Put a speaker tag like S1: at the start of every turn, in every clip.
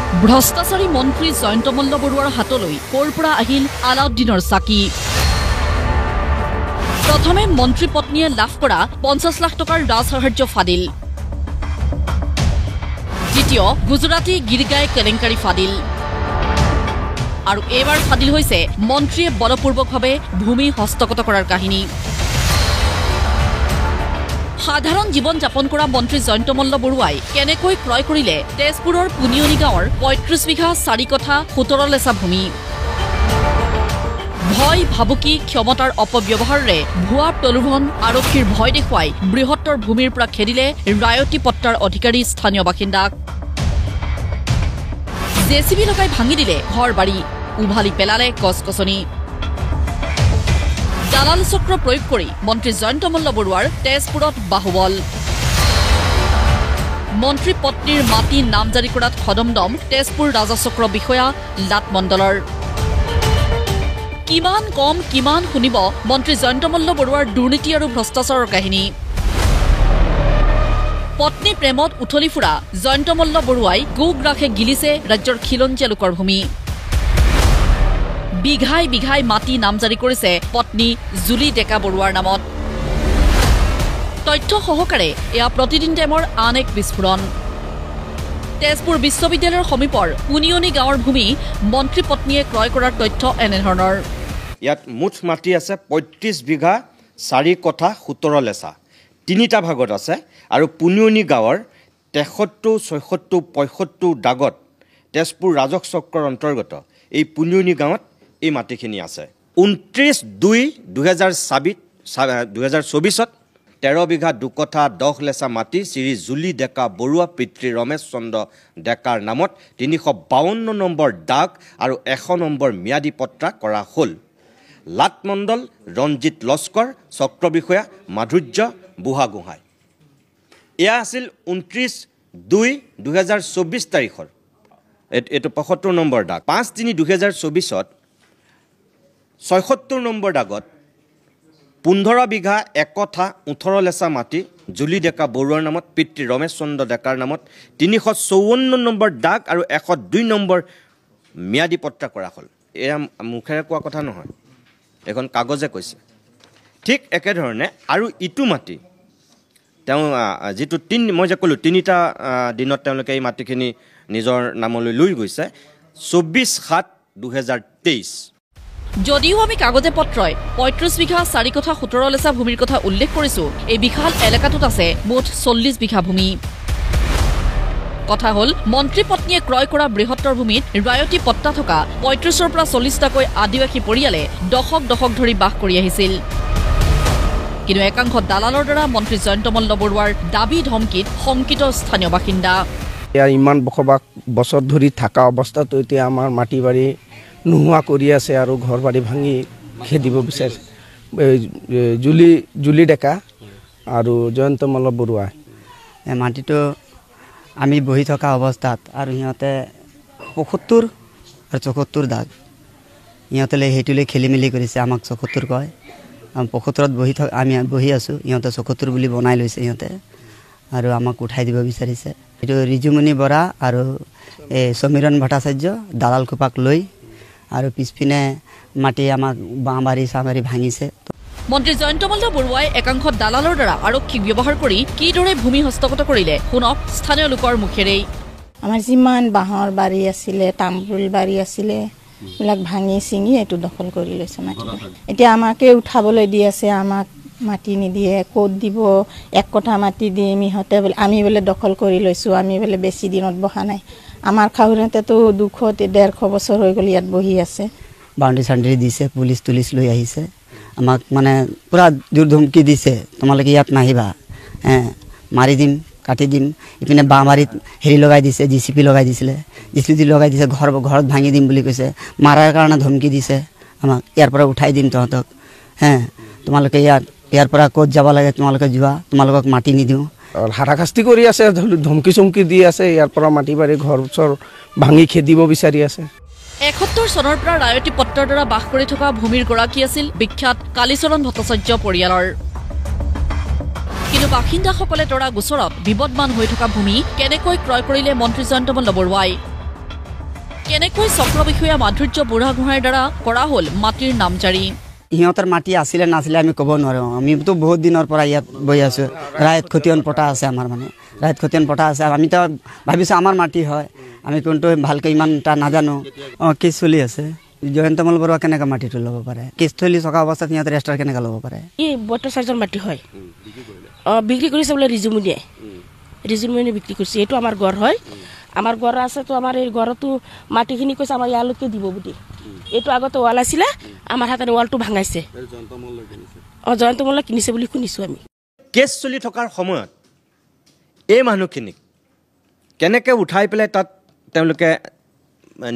S1: ভ্ৰষ্টাচাৰী মন্ত্ৰী জয়ন্ত মল্ল বৰুৱাৰ হাতলৈ ক'ৰ পৰা আহিল আলাউদ্দিনৰ চাকি প্ৰথমে মন্ত্ৰী পত্নীয়ে লাভ কৰা 50 লাখ টকাৰ ৰাজসাহাৰ্য ফাদিল দ্বিতীয় গুজৰাটী গিৰগাই কেলেংকাৰী ফাদিল আৰু এবাৰ ফাদিল হৈছে মন্ত্ৰীয়ে বলপূৰ্বকভাৱে ভূমি হস্তগত কৰাৰ কাহিনী সাধাৰণ জীৱন যাপন কৰা মন্ত্ৰী জয়ন্ত মল্ল বৰুৱাই কেনেকৈ ক্ৰয় কৰিলে তেজপুৰৰ পুনিয়নি গাঁৱৰ 35 বিঘা 4 কঠা 17 লেচা ভূমি ভয় ভাবুকি ক্ষমতাৰ অপব্যৱহাৰেৰে ভুৱা প্ৰলোভন আৰক্ষীৰ ভয় দেখুৱাই বৃহত্তৰ ভূমিৰ পৰা খেদিলে ৰায়তী পট্টাৰ অধিকাৰী স্থানীয় বাসিন্দাক জেচিবি লগাই ভাঙি দিলে ঘৰ বাৰী উভালি পেলালে গছ-গছনি দালাল চক্ৰ প্ৰয়োগ কৰি মন্ত্ৰী জয়ন্ত মল্ল বৰুৱাৰ তেজপুৰত বাহুবল মন্ত্ৰী পত্নীৰ মাটি নামজাৰি কৰাত খদমদম তেজপুৰ ৰাজচক্ৰ বিষয়া লাটমণ্ডলৰ কিমান কম কিমান শুনিব মন্ত্ৰী জয়ন্ত মল্ল বৰুৱাৰ দুৰ্নীতি আৰু ভ্ৰষ্টাচাৰৰ কাহিনী পত্নী প্ৰেমত উঠলি ফুৰা জয়ন্ত মল্ল বৰুৱাই গোগ্ৰাসে গিলিছে ৰাজ্যৰ খিলঞ্জীয়া লোকৰ ভূমি বিঘাই বিঘাই মাটি নামজাৰি কৰিছে পত্নী জুলি ডেকা বৰুৱাৰ নামত তথ্য সহকাৰে এয়া প্ৰতিদিন টাইমৰ আন এক বিস্ফোৰণ তেজপুৰ বিশ্ববিদ্যালয়ৰ সমীপৰ পুনিয়নি গাঁৱৰ ভূমি মন্ত্ৰী পত্নীয়ে ক্ৰয় কৰাৰ তথ্য এনেধৰণৰ
S2: ইয়াত মুঠ মাটি আছে 35 বিঘা 4 কঠা 17 লেচা তিনিটা ভাগত আছে আৰু পুনিয়নি গাঁৱৰ 73 76 75 দাগত তেজপুৰ ৰাজহ চক্ৰৰ অন্তৰ্গত এই পুনিয়নি গাঁৱত এই মাটিখিনি আছে 29/2/2024 13 বিঘা 2 কঠা 10 লেচা মাটি শ্ৰী জুলি ডেকা বৰুৱা পিতৃ ৰমেশ চন্দ্ৰ ডেকাৰ নামত 352 নম্বৰ দাগ আৰু 100 নম্বৰ ম্যাদী পট্টা কৰা হ'ল লাটমণ্ডল ৰঞ্জিত লস্কৰ চক্ৰ বিষয়া মাধুৰ্য বুঢ়াগোহাঁই এয়া আছিল 29/2/2024 তাৰিখৰ এটো 75 নম্বৰ দাগ 5/3/2024 76 নম্বৰ দাগত 15 বিঘা 1 কঠা 18 লেচা মাটি জুলি ডেকা বৰুৱাৰ নামত পিতৃ ৰমেশ চন্দ্ৰ ডেকাৰ নামত 354 নম্বৰ দাগ আৰু 102 নম্বৰ ম্যাদী পট্টা কৰা হ'ল এয়া মুখেৰে কোৱা কথা নহয় এখন কাগজে কৈছে ঠিক একেধৰণে আৰু ইটো মাটি তেওঁ যেটো মই যে ক'লো তিনিটা দিনত তেওঁলোকে এই মাটিখিনি নিজৰ নামলৈ লৈ গৈছে 24/7/2023
S1: যদিও আমি কাগজে পত্ৰই 35 বিঘা 4 কঠা 17 লেচা ভূমিৰ কথা উল্লেখ কৰিছো এই বিশাল এলেকাটোত আছে মুঠ 40 বিঘা ভূমি কথা হল মন্ত্ৰী পত্নীয়ে ক্ৰয় কৰা বৃহত্তৰ ভূমিত ৰায়তী পট্টা থকা 35ৰ পৰা 40টাকৈ আদিবাসী পৰিয়ালে দশক ধৰি বাস কৰি আহিছিল কিন্তু একাংশ দালালৰ দ্বাৰা মন্ত্ৰী জয়ন্ত মল্ল বৰুৱাৰ দাবী ধমকিত শংকিত স্থানীয় বাসিন্দা
S3: ইয়াৰ ইমান বছৰ ধৰি থকা অৱস্থাত এতিয়া আমাৰ মাটি বাৰী নোহোৱা কৰি আছে আৰু ঘৰ বাৰী ভাঙি খেদিব বিচাৰিছে জুলি ডেকা আৰু জয়ন্ত মল্ল বৰুৱা
S4: মাটিটো আমি বহি থকা অৱস্থাত আৰু সিহঁতে 75 আৰু 74 দাগ সিহঁতে সেইটোলৈ খেলি মেলি কৰিছে আমাক 74 কয় 75ত আমি বহি আছোঁ সিহঁতে 74 বুলি বনাই লৈছে সিহঁতে আৰু আমাক উঠাই দিব বিচাৰিছে এইটো ৰিজুমণি বৰা আৰু সমীৰণ ভট্টাচাৰ্য দালাল কোপাক লৈ আৰু পিছপিনে মাটি আমাক বাঁহবাৰী চাহবাৰী ভাঙিছে
S1: মন্ত্ৰী জয়ন্ত মল্ল বৰুৱাই একাংশ দালালৰ দ্বাৰা আৰক্ষীক ব্যৱহাৰ কৰি কিদৰে ভূমি হস্তগত কৰিলে শুনক স্থানীয় লোকৰ মুখেৰেই
S5: আমাৰ যিমান বাঁহৰ বাৰী আছিলে তামোল বাৰী আছিলে এইবিলাক ভাঙি চিঙি এইটো দখল কৰি লৈছে মাটি এতিয়া আমাকে উঠাবলৈ দি আছে আমাক মাটি নিদিয়ে ক'ত দিব 1 কঠা মাটি দিম ইহঁতে আমি বোলে দখল কৰি লৈছোঁ আমি বোলে বেছি দিনত বহা নাই আমাৰ খাউৰতেতো 200-150 বছৰ হৈ গ'ল ইয়াত বহি আছে
S4: বাউণ্ডাৰী চাউণ্ডাৰী দিছে পুলিচ লৈ আহিছে আমাক মানে পুৰা জোৰ ধমকি দিছে তোমালোকে ইয়াত নাহিবা মাৰি দিম কাটি দিম ইপিনে বাঁহবাৰীত হেৰি লগাই দিছে জিচিপি লগাই দিছিলে জিচিপি লগাই দিছে ঘৰত ভাঙি দিম বুলি কৈছে মাৰাৰ কাৰণে ধমকি দিছে আমাক ইয়াৰ পৰা উঠাই দিম তহঁতক তোমালোকে ইয়াৰ পৰা ক'ত যাব লাগে তোমালোকে যোৱা তোমালোকক মাটি নিদিওঁ
S3: হাৰাশাস্তি কৰি আছে ধমকি চমকি দি আছে ইয়াৰ পৰা মাটি বাৰী ঘৰ চৰ ভাঙি খেদিব বিচাৰি আছে
S1: 71 চনৰ পৰা ৰায়তী পট্টাৰ দ্বাৰা বাস কৰি থকা ভূমিৰ গৰাকী আছিল বিখ্যাত কালীচৰণ ভট্টাচাৰ্য পৰিয়ালৰ কিন্তু বাসিন্দাসকলে তৰা গোচৰত বিবদমান হৈ থকা ভূমি কেনেকৈ ক্ৰয় কৰিলে মন্ত্ৰী জয়ন্ত মল্ল বৰুৱাই কেনেকৈ চক্ৰ বিষয়া মাধুৰ্য বুঢ়াগোহাঁইৰ দ্বাৰা কৰা হ'ল মাটিৰ নামজাৰি
S4: সিহঁতৰ মাটি আছিলে নাছিলে আমি ক'ব নোৱাৰোঁ আমিতো বহুত দিনৰ পৰা ইয়াত বহি আছোঁ ৰাইত খতিয়ান পটা আছে আমাৰ মানে ৰাইত খতিয়ান পটা আছে আমিতো ভাবিছোঁ আমাৰ মাটি হয় আমি কিন্তু ভালকৈ ইমান এটা নাজানো কেছ চলি আছে জয়ন্তমল বৰুৱা কেনেকৈ মাটিটো ল'ব পাৰে কেছ চলি থকা অৱস্থাত সিহঁতে ৰেজিষ্টাৰ কেনেকৈ ল'ব পাৰে
S6: এই 72 মাটি হয় বিক্ৰী কৰিছে বোলে ৰিজুমনিয়ে বিক্ৰী কৰিছে এইটো আমাৰ ঘৰ হয় আমাৰ ঘৰ আছে তো আমাৰ এই ঘৰতো মাটিখিনি কৈছে আমাৰ ইয়ালৈকে দিব বুলি এইটো আগতে ৱাল আছিলে আমাৰ হাতে ৱালটো ভাঙাইছে জয়ন্তমলে কিনিছে বুলি শুনিছোঁ আমি
S2: কেছ চলি থকাৰ সময়ত এই মানুহখিনিক কেনেকৈ উঠাই পেলাই তাত তেওঁলোকে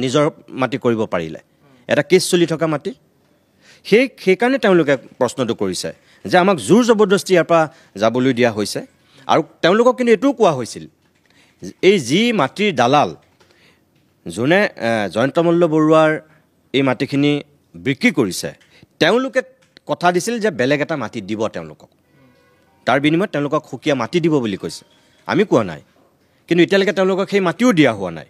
S2: নিজৰ মাটি কৰিব পাৰিলে এটা কেছ চলি থকা মাটি সেইকাৰণে তেওঁলোকে প্ৰশ্নটো কৰিছে যে আমাক জোৰ জবৰদস্তি ইয়াৰ পৰা যাবলৈ দিয়া হৈছে আৰু তেওঁলোকক কিন্তু এইটোও কোৱা হৈছিল এই যি মাটিৰ দালাল যোনে জয়ন্তমল্ল বৰুৱাৰ এই মাটিখিনি বিক্ৰী কৰিছে তেওঁলোকে কথা দিছিল যে বেলেগ এটা মাটি দিব তেওঁলোকক তাৰ বিনিময়ত তেওঁলোকক সুকীয়া মাটি দিব বুলি কৈছে আমি কোৱা নাই কিন্তু এতিয়ালৈকে তেওঁলোকক সেই মাটিও দিয়া হোৱা নাই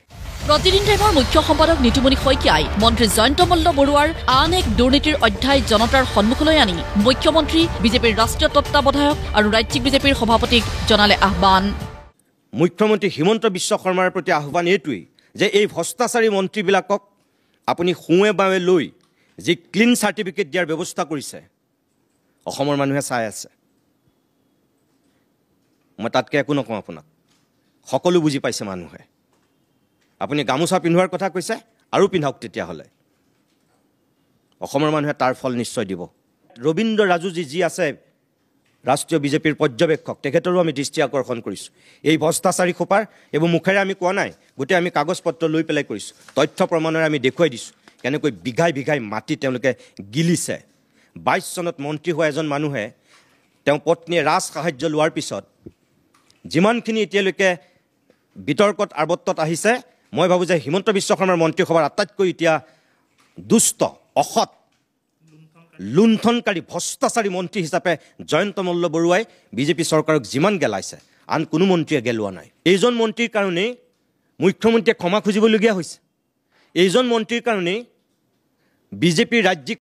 S1: প্ৰতিদিন টাইমৰ মুখ্য সম্পাদক নীতিমণি শইকীয়াই মন্ত্ৰী জয়ন্তমল্ল বৰুৱাৰ আন এক দুৰ্নীতিৰ অধ্যায় জনতাৰ সন্মুখলৈ আনি মুখ্যমন্ত্ৰী বিজেপিৰ ৰাষ্ট্ৰীয় তত্ত্বাৱধায়ক আৰু ৰাজ্যিক বিজেপিৰ সভাপতিক জনালে আহ্বান
S2: মুখ্যমন্ত্ৰী হিমন্ত বিশ্ব শৰ্মাৰ প্ৰতি আহ্বান এইটোৱেই যে এই ভ্ৰষ্টাচাৰী মন্ত্ৰীবিলাকক আপুনি সোঁৱে বাৱে লৈ যি ক্লিন চাৰ্টিফিকেট দিয়াৰ ব্যৱস্থা কৰিছে অসমৰ মানুহে চাই আছে মই তাতকৈ একো নকওঁ আপোনাক সকলো বুজি পাইছে মানুহে আপুনি গামোচা পিন্ধোৱাৰ কথা কৈছে আৰু পিন্ধক তেতিয়াহ'লে অসমৰ মানুহে তাৰ ফল নিশ্চয় দিব ৰবীন্দ্ৰ ৰাজুজি যি আছে ৰাষ্ট্ৰীয় বিজেপিৰ পৰ্যবেক্ষক তেখেতৰো আমি দৃষ্টি আকৰ্ষণ কৰিছোঁ এই ভ্ৰষ্টাচাৰী খোপাৰ এইবোৰ মুখেৰে আমি কোৱা নাই গোটেই আমি কাগজ পত্ৰ লৈ পেলাই কৰিছোঁ তথ্য প্ৰমাণেৰে আমি দেখুৱাই দিছোঁ কেনেকৈ বিঘাই বিঘাই মাটি তেওঁলোকে গিলিছে 22 চনত মন্ত্ৰী হোৱা এজন মানুহে তেওঁ পত্নীয়ে ৰাজ সাহায্য লোৱাৰ পিছত যিমানখিনি এতিয়ালৈকে বিতৰ্কত আৱৰ্তত আহিছে মই ভাবোঁ যে হিমন্ত বিশ্ব শৰ্মাৰ মন্ত্ৰীসভাৰ আটাইতকৈ এতিয়া দুষ্ট অসৎ লুণ্ঠনকাৰী ভ্ৰষ্টাচাৰী মন্ত্ৰী হিচাপে জয়ন্তমল্ল বৰুৱাই বিজেপি চৰকাৰক যিমান গেলাইছে আন কোনো মন্ত্ৰীয়ে গেলোৱা নাই এইজন মন্ত্ৰীৰ কাৰণেই মুখ্যমন্ত্ৰীয়ে ক্ষমা খুজিবলগীয়া হৈছে এইজন মন্ত্ৰীৰ কাৰণেই বিজেপিৰ ৰাজ্যিক